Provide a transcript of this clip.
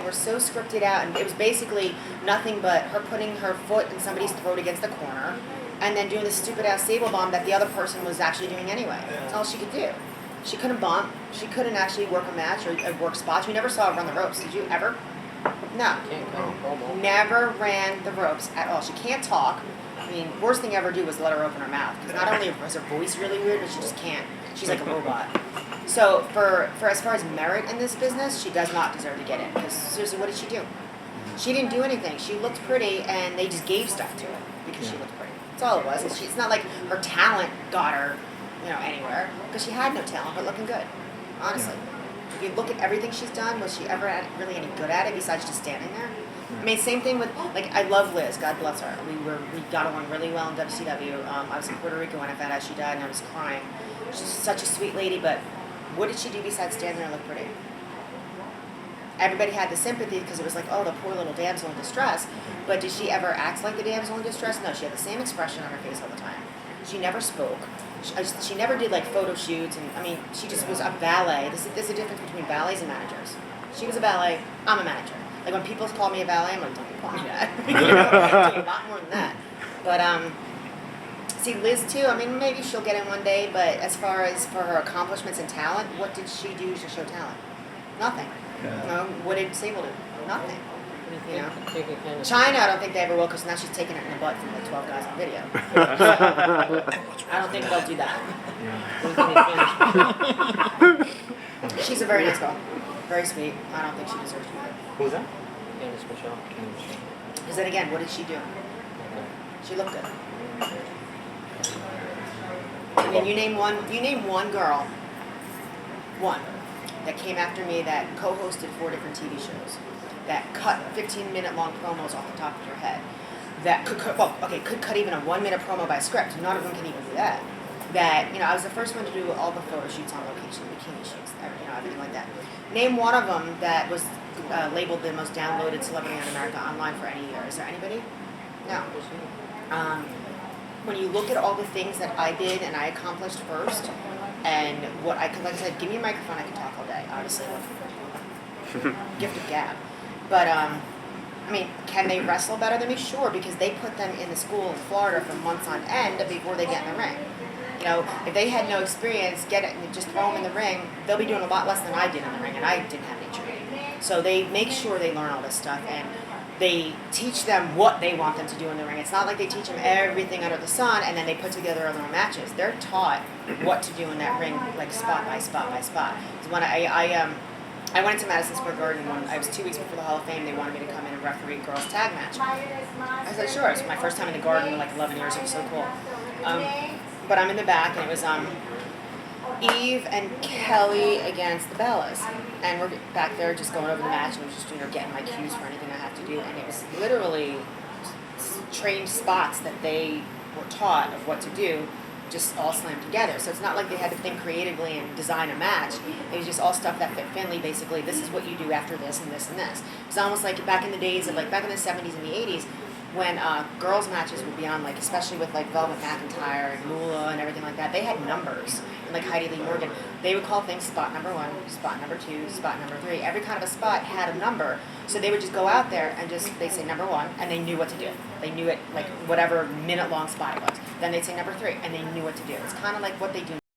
were so scripted out, and it was basically nothing but her putting her foot in somebody's throat against the corner, and then doing this stupid ass sable bomb that the other person was actually doing anyway. That's all she could do. She couldn't bump. She couldn't actually work a match or work spots. We never saw her run the ropes. Did you ever? No. Never ran the ropes at all. She can't talk. I mean, worst thing ever do was let her open her mouth, because not only is her voice really weird, but she just can't. She's like a robot. So for as far as merit in this business, she does not deserve to get in. Because seriously, what did she do? She didn't do anything. She looked pretty, and they just gave stuff to her because she looked pretty. That's all it was. It's not like her talent got her, anywhere, because she had no talent, but looking good. Honestly, if you look at everything she's done, was she ever really any good at it besides just standing there? I mean, same thing with, I love Liz, God bless her. We got along really well in WCW. I was in Puerto Rico when I found out she died, and I was crying. She's such a sweet lady, but what did she do besides stand there and look pretty? Everybody had the sympathy because it was like, oh, the poor little damsel in distress. But did she ever act like the damsel in distress? No, she had the same expression on her face all the time. She never spoke. She never did photo shoots, and I mean, she just was a valet. There's a difference between valets and managers. She was a valet. I'm a manager. Like when people call me a valet, I'm like, don't call me that. A lot more than that. But see, Liz too. I mean, maybe she'll get in one day. But as far as for her accomplishments and talent, what did she do to show talent? Nothing. What did Sable do? Nothing. China, I don't think they ever will, because now she's taking it in the butt from the 12 guys on video. I don't think they'll do that. She's a very nice girl. Very sweet. I don't think she deserves to be there. Who was that? Candice Michelle. Because then again, what did she do? She looked good. I mean, you name one girl, one, that came after me that co-hosted 4 different TV shows, that cut 15-minute long promos off the top of her head, that could cut even a 1-minute promo by script. None of them can even do that. That, I was the first one to do all the photo shoots on location, bikini shoots, everything like that. Name one of them that was labeled the most downloaded celebrity on America online for any year. Is there anybody? No. When you look at all the things that I did and I accomplished first, and what I could, like I said, give me a microphone, I can talk all day, obviously. Gift of gab. But, I mean, can they wrestle better than me? Sure, because they put them in the school in Florida for months on end before they get in the ring. If they had no experience, get it and just throw them in the ring, they'll be doing a lot less than I did in the ring, and I didn't have any training. So they make sure they learn all this stuff, and they teach them what they want them to do in the ring. It's not like they teach them everything under the sun, and then they put together their own matches. They're taught what to do in that ring, spot by spot by spot. So when I went into Madison Square Garden when I was 2 weeks before the Hall of Fame. They wanted me to come in and referee a girls' tag match. I said, sure. It was my first time in the Garden in 11 years. It was so cool. But I'm in the back, and it was Eve and Kelly against the Bellas. And we're back there just going over the match, and I'm just getting my cues for anything I have to do. And it was literally trained spots that they were taught of what to do, just all slammed together. So it's not like they had to think creatively and design a match. It was just all stuff that fit Finley. Basically, this is what you do after this and this and this. It's almost like back in the days of back in the 70s and the 80s, when girls' matches would be on, especially with Velvet McIntyre and Moolah and everything like that, they had numbers. And Heidi Lee Morgan, they would call things spot number 1, spot number 2, spot number 3. Every kind of a spot had a number. So they would just go out there and they say number 1, and they knew what to do. They knew it, whatever minute-long spot it was. Then they'd say number 3, and they knew what to do. It's kind of like what they do